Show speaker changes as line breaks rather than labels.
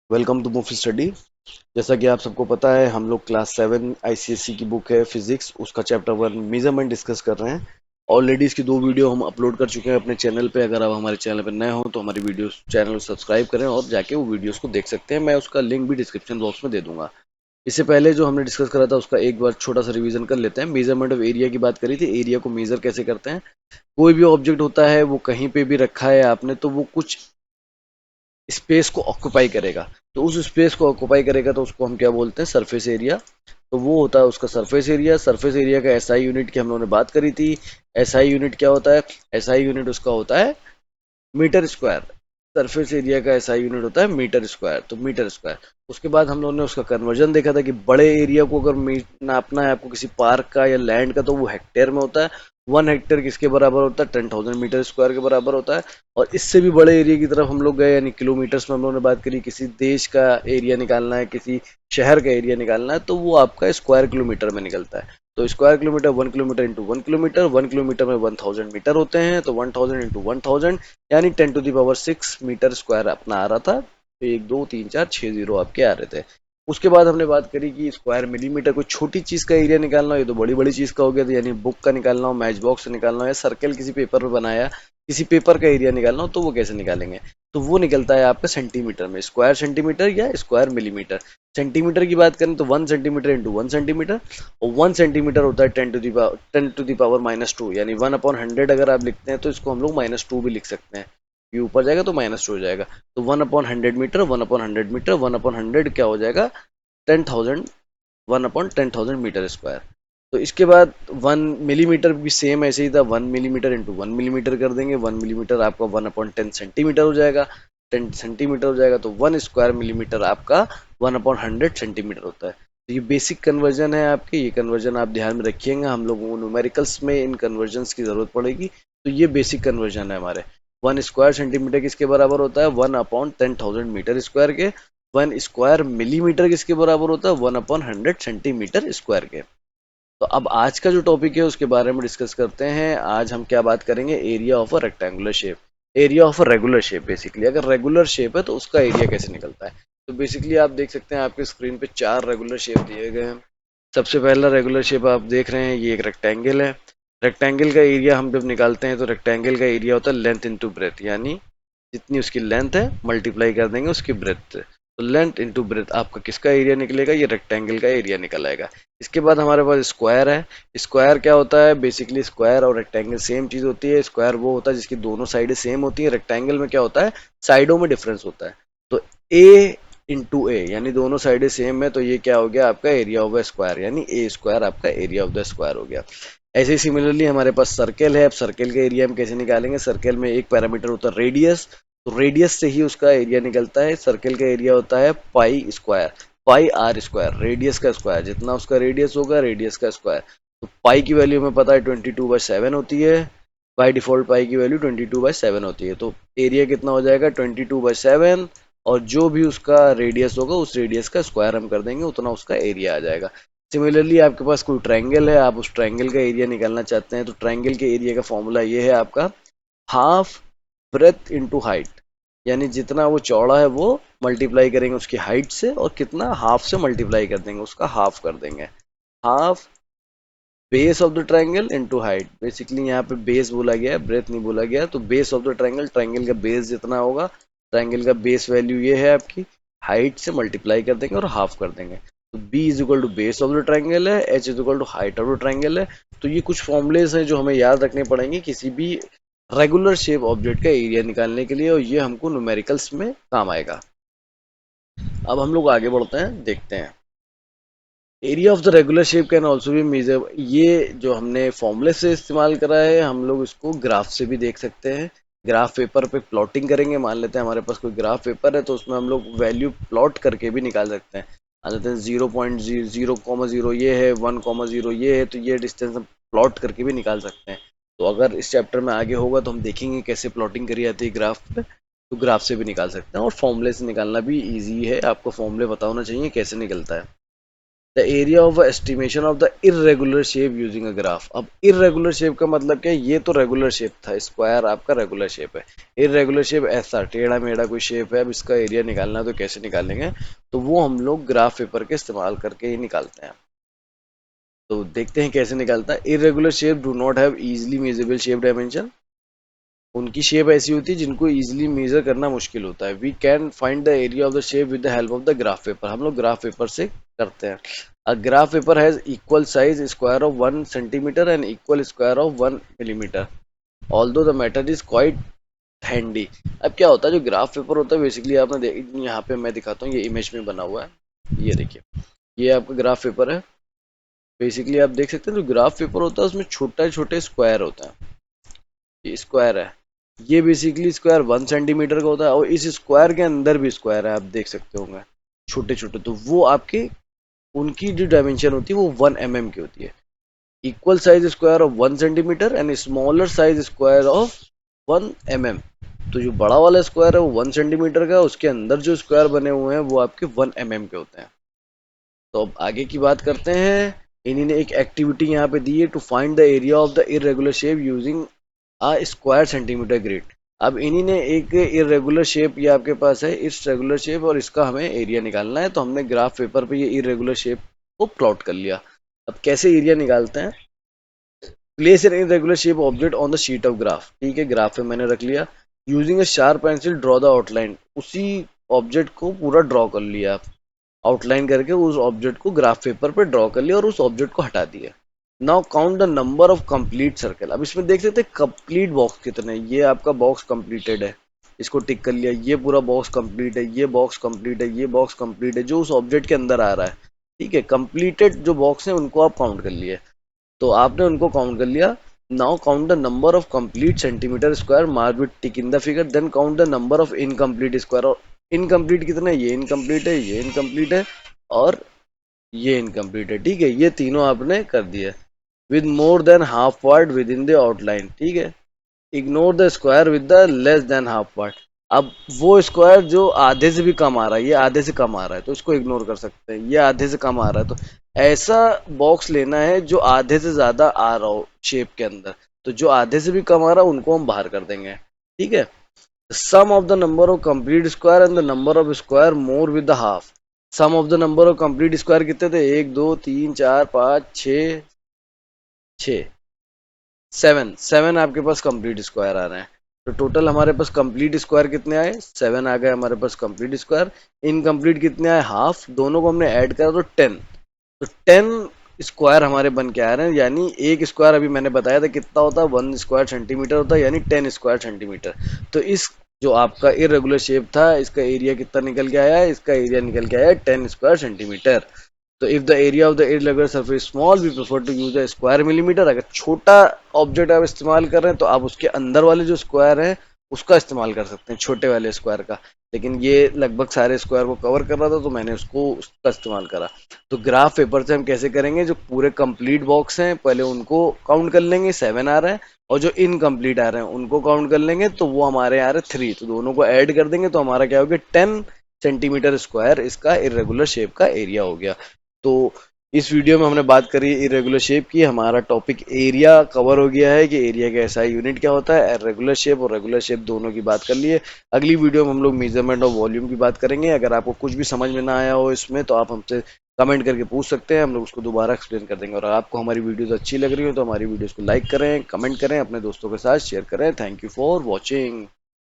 Welcome two movie study. जैसा कि आप सबको पता है, हम लोग क्लास 7 आईसीएसई की बुक है फिजिक्स, उसका चैप्टर 1 मेजरमेंट डिस्कस कर रहे हैं। ऑलरेडी इसकी 2 वीडियो हम अपलोड कर चुके हैं अपने चैनल पे। अगर आप हमारे चैनल पर नए हो तो हमारी वीडियो चैनल को सब्सक्राइब करें और जाके वो वीडियोस को देख सकते हैं। मैं उसका लिंक भी डिस्क्रिप्शन बॉक्स में दे दूंगा। इससे पहले जो हमने डिस्कस करा था उसका एक बार छोटा सा रिवीजन कर लेते हैं। मेजरमेंट ऑफ एरिया की बात करी थी, एरिया को मेजर कैसे करते हैं। कोई भी ऑब्जेक्ट होता है वो कहीं पे भी रखा है आपने तो वो कुछ स्पेस को ऑक्यूपाई करेगा। तो उस स्पेस को ऑक्यूपाई करेगा तो उसको हम क्या बोलते हैं, सरफेस एरिया। तो वो होता है उसका सरफेस एरिया। सरफेस एरिया का एसआई यूनिट की हम लोगों ने बात करी थी। एसआई यूनिट क्या होता है? एसआई यूनिट उसका होता है मीटर स्क्वायर। सरफेस एरिया का एसआई यूनिट होता है मीटर स्क्वायर, तो मीटर स्क्वायर। उसके बाद हम लोगों ने उसका कन्वर्जन देखा था कि बड़े एरिया को अगर नापना है आपको किसी पार्क का या लैंड का तो वो हेक्टेयर में होता है। 1 हेक्टेयर किसके बराबर होता है? 10,000 मीटर स्क्वायर के बराबर होता है। और इससे भी बड़े एरिया की तरफ हम लोग गए, यानी किलोमीटर्स में हम लोगों ने बात करी। किसी देश का एरिया निकालना है, किसी शहर का एरिया निकालना है तो वो आपका स्क्वायर किलोमीटर में निकलता है। तो square kilometre 1 kilometre into 1 kilometre, 1 kilometre में 1000 मीटर होते हैं, तो 1000 इंटू 1000 यानी 10 to the power 6 metre square अपना आ रहा था। तो 1 2 3 4 6 जीरो आपके आ रहे थे। उसके बाद हमने बात करी कि स्क्वायर मिलीमीटर, कोई छोटी चीज का एरिया निकालना हो, ये तो बड़ी बड़ी चीज का हो गया था, यानी बुक का निकालना हो, मैच बॉक्स से निकालना हो, या सर्कल किसी पेपर पर बनाया, किसी पेपर का एरिया निकालना हो तो वो कैसे निकालेंगे? तो वो निकलता है आपका सेंटीमीटर में, स्क्वायर सेंटीमीटर या स्क्वायर मिलीमीटर। सेंटीमीटर की बात करें तो 1 सेंटीमीटर इंटू 1 सेंटीमीटर, और 1 सेंटीमीटर होता है 10 टू दी पावर -2, यानी 1/100 अगर आप लिखते हैं तो इसको हम लोग -2 भी लिख सकते हैं। ये ऊपर जाएगा तो -2 हो जाएगा। तो 1/100 मीटर, 1/100 मीटर, 1/100 क्या हो जाएगा? 10,000, 1/10,000 मीटर स्क्वायर। तो इसके बाद 1 मिलीमीटर भी सेम ऐसे ही था, 1 मिलीमीटर इंटू 1 मिलीमीटर कर देंगे। 1 मिलीमीटर आपका 1/10 सेंटीमीटर हो जाएगा। 10 सेंटीमीटर हो जाएगा तो 1 स्क्वायर मिलीमीटर आपका 1/100 सेंटीमीटर होता है। तो ये बेसिक कन्वर्जन है आपके, ये कन्वर्जन आप ध्यान में रखिएगा, हम लोगों को न्यूमेरिकल्स में इन कन्वर्जन्स की जरूरत पड़ेगी। तो ये बेसिक कन्वर्जन है हमारे। 1 स्क्वायर सेंटीमीटर किसके बराबर होता है? 1/10,000 मीटर स्क्वायर के। 1 स्क्वायर मिलीमीटर किसके बराबर होता है? 1/100 सेंटीमीटर स्क्वायर के। तो अब आज का जो टॉपिक है उसके बारे में डिस्कस करते हैं। आज हम क्या बात करेंगे? Area of a rectangular shape, area of a regular shape. Basically अगर रेगुलर शेप है तो उसका एरिया कैसे निकलता है। तो बेसिकली आप देख सकते हैं आपके स्क्रीन पे 4 रेगुलर शेप दिए गए हैं। सबसे पहला रेगुलर शेप आप देख रहे हैं, ये एक रेक्टेंगल है। रेक्टेंगल का एरिया हम जब निकालते हैं तो रेक्टेंगल का एरिया होता है लेंथ इंटू ब्रेथ, यानी जितनी उसकी लेंथ है मल्टीप्लाई कर देंगे उसकी ब्रेथ से। तो लेंथ इंटू ब्रेथ आपका किसका एरिया निकलेगा? ये रेक्टेंगल का एरिया निकल आएगा। इसके बाद हमारे पास स्क्वायर है। स्क्वायर क्या होता है? बेसिकली स्क्वायर और रेक्टेंगल सेम चीज होती है। स्क्वायर वो होता है जिसकी दोनों साइडें सेम होती है। रेक्टेंगल में क्या होता है? साइडों में डिफरेंस होता है। तो ए इंटू ए, यानी दोनों साइडें सेम है, तो ये क्या हो गया आपका? एरिया ऑफ द स्क्वायर, यानी ए स्क्वायर आपका एरिया ऑफ द स्क्वायर हो गया। ऐसे ही सिमिलरली हमारे पास सर्कल है। अब सर्कल का एरिया हम कैसे निकालेंगे? सर्कल में एक पैरामीटर होता है रेडियस, तो रेडियस से ही उसका एरिया निकलता है। सर्कल का एरिया होता है pi square, pi r square, radius का स्क्वायर, जितना उसका रेडियस होगा रेडियस का स्क्वायर। तो पाई की वैल्यू हमें पता है 22/7 होती है। बाई डिफॉल्ट पाई की वैल्यू 22/7 होती है। तो एरिया कितना हो जाएगा? 22/7, और जो भी उसका रेडियस होगा उस रेडियस का स्क्वायर हम कर देंगे, उतना उसका एरिया आ जाएगा। सिमिलरली आपके पास कोई ट्रायंगल है, आप उस ट्रायंगल का एरिया निकालना चाहते हैं, तो ट्रायंगल के एरिया का फॉर्मूला ये है आपका, हाफ ब्रेथ इंटू हाइट, यानी जितना वो चौड़ा है वो मल्टीप्लाई करेंगे उसकी हाइट से, और कितना हाफ से मल्टीप्लाई कर देंगे, उसका हाफ कर देंगे। Half base of the triangle into height. Basically यहाँ पे बेस बोला गया है, ब्रेथ नहीं बोला गया। तो base of the triangle, triangle का बेस जितना होगा, ट्रायंगल का बेस वैल्यू ये है आपकी, हाइट से मल्टीप्लाई कर देंगे और हाफ कर देंगे। तो b is equal to base of the triangle है, h is equal to height of the triangle है। तो ये कुछ फॉर्मुलेज हैं जो हमें याद रखने पड़ेंगे किसी भी रेगुलर शेप ऑब्जेक्ट का एरिया निकालने के लिए, और ये हमको न्यूमेरिकल्स में काम आएगा। अब हम लोग आगे बढ़ते हैं, देखते हैं। Area of the regular shape can also भी मेजर। ये जो हमने फॉर्मूले से इस्तेमाल करा है, हम लोग इसको ग्राफ से भी देख सकते हैं। ग्राफ पेपर पे प्लॉटिंग करेंगे, मान लेते हैं हमारे पास कोई ग्राफ पेपर है तो उसमें हम लोग वैल्यू प्लॉट करके भी निकाल सकते हैं। मान लेते हैं 0.0,0 ये है, 1,0 ये है, तो ये डिस्टेंस हम प्लॉट करके भी निकाल सकते हैं। तो अगर इस चैप्टर में आगे होगा तो हम देखेंगे कैसे प्लॉटिंग करी जाती है ग्राफ पे। तो ग्राफ से भी निकाल सकते हैं, और फॉर्मूले से निकालना भी ईजी है, आपको फॉर्मूले पता होना चाहिए कैसे निकलता है। The area of estimation of the irregular shape using a graph. अब इरेगुलर शेप का मतलब क्या है, ये तो रेगुलर शेप था, स्क्वायर आपका रेगुलर शेप है, इरेगुलर शेप ऐसा टेढ़ा मेढ़ा कोई शेप है, अब इसका एरिया निकालना है तो कैसे निकालेंगे, तो वो हम लोग ग्राफ पेपर के इस्तेमाल करके ही निकालते हैं। तो देखते हैं कैसे निकालता है। Irregular shape do not have easily measurable shape dimension, उनकी शेप ऐसी होती है जिनको इजीली मेजर करना मुश्किल होता है। We can find the area of the shape with the help of the graph paper, हम लोग ग्राफ पेपर से करते हैं। A graph paper has equal size square of 1 centimetre and equal square of 1 millimetre although the matter is quite handy. अब क्या होता है, जो ग्राफ पेपर होता है बेसिकली आपने यहाँ पे मैं दिखाता हूँ, ये इमेज में बना हुआ है, ये देखिए, ये आपका ग्राफ पेपर है। बेसिकली आप देख सकते हैं जो ग्राफ पेपर होता है उसमें छोटे छोटे स्क्वायर होता है, ये स्क्वायर है, ये बेसिकली स्क्वायर 1 सेंटीमीटर का होता है, और इस स्क्वायर के अंदर भी स्क्वायर है, आप देख सकते होंगे छोटे छोटे, तो वो आपके उनकी जो डायमेंशन होती है वो 1 mm की होती है। Equal size square of 1 centimetre and smaller size square of 1 mm। तो जो बड़ा वाला स्क्वायर है वो 1 सेंटीमीटर का, उसके अंदर जो स्क्वायर बने हुए हैं वो आपके 1 mm के होते हैं। तो अब आगे की बात करते हैं। इन्हीं ने एक एक्टिविटी यहाँ पे दी है, to find the area of the irregular shape using a square centimetre grid. अब इन्हीं ने एक इरेगुलर शेप, ये आपके पास है इस रेगुलर शेप, और इसका हमें एरिया निकालना है, तो हमने ग्राफ पेपर पे ये इरेगुलर शेप को प्लॉट कर लिया। अब कैसे एरिया निकालते हैं, place N irregular shape object on the sheet of graph, ठीक है, ग्राफ पे मैंने रख लिया। Using a sharp pencil draw the outline, उसी ऑब्जेक्ट को पूरा ड्रॉ कर लिया, आउटलाइन करके उस ऑब्जेक्ट को ग्राफ पेपर पे ड्रॉ कर लिया और उस ऑब्जेक्ट को हटा दिया। Now count the number of complete circle. अब इसमें देख सकते हैं कंप्लीट बॉक्स कितने हैं, ये आपका बॉक्स कंप्लीटेड है, इसको टिक कर लिया, ये पूरा बॉक्स कंप्लीट है, ये बॉक्स कंप्लीट है, ये बॉक्स कंप्लीट है, जो उस ऑब्जेक्ट के अंदर आ रहा है, ठीक है, कंप्लीटेड जो बॉक्स है उनको आप काउंट कर लिए, तो आपने उनको काउंट कर लिया। Now count the number of complete centimetre square mark with tick in the figure, then count the number of incomplete square. और इनकम्प्लीट कितने, ये इनकम्प्लीट है, ये इनकम्प्लीट है, और ये इनकम्प्लीट है, ठीक है, ये तीनों आपने कर दिया। With more than half part with in the outline, ठीक है, ignore the square with the less than half part. अब वो स्क्वायर जो आधे से भी कम आ रहा है, ये आधे से कम आ रहा है तो इसको इग्नोर कर सकते हैं, ये आधे से कम आ रहा है, तो ऐसा बॉक्स लेना है जो आधे से ज्यादा आ रहा हो शेप के अंदर, तो जो आधे से भी कम आ रहा है उनको हम बाहर कर देंगे, ठीक है। Sum of the number of complete square and the number of square more with the half. Sum of the number of complete square कितने थे, 1 2 3 4 5 6 6 7 आपके पास कंप्लीट स्क्वायर आ रहे हैं, तो टोटल हमारे पास कंप्लीट स्क्वायर कितने आए, 7 आ गए हमारे पास कंप्लीट स्क्वायर। इनकम्प्लीट कितने आए, हाफ, दोनों को हमने ऐड करा तो 10, तो 10 स्क्वायर हमारे बन के आ रहे हैं, यानी एक स्क्वायर अभी मैंने बताया था कितना होता है, 1 स्क्वायर सेंटीमीटर होता है, यानी 10 स्क्वायर सेंटीमीटर। तो इस जो आपका इरेगुलर शेप था इसका एरिया कितना निकल के आया है, इसका एरिया निकल के आया है 10 स्क्वायर सेंटीमीटर। तो if the area of the irregular surface small we prefer to use a square millimetre. अगर छोटा ऑब्जेक्ट आप इस्तेमाल कर रहे हैं तो आप उसके अंदर वाले जो स्क्वायर है उसका इस्तेमाल कर सकते हैं, छोटे वाले स्क्वायर का, लेकिन ये लगभग सारे स्क्वायर को कवर कर रहा था तो मैंने उसका इस्तेमाल करा। तो ग्राफ पेपर से हम कैसे करेंगे, जो पूरे कंप्लीट बॉक्स हैं पहले उनको काउंट कर लेंगे, 7 आ रहे हैं, और जो इनकम्प्लीट आ रहे हैं उनको काउंट कर लेंगे, तो वो हमारे आ रहे हैं 3, तो दोनों को ऐड कर देंगे तो हमारा क्या हो गया, 10 सेंटीमीटर स्क्वायर इसका इरेगुलर शेप का एरिया हो गया। तो इस वीडियो में हमने बात करी इरेगुलर शेप की, हमारा टॉपिक एरिया कवर हो गया है कि एरिया का एसआई यूनिट क्या होता है, रेगुलर शेप और रेगुलर शेप दोनों की बात कर लिए। अगली वीडियो में हम लोग मेजरमेंट और वॉल्यूम की बात करेंगे। अगर आपको कुछ भी समझ में ना आया हो इसमें तो आप हमसे कमेंट करके पूछ सकते हैं, हम लोग उसको दोबारा एक्सप्लेन कर देंगे। और आपको हमारी वीडियोस अच्छी लग रही हो तो हमारी वीडियोस को लाइक करें, कमेंट करें, अपने दोस्तों के साथ शेयर करें। Thank you for watching.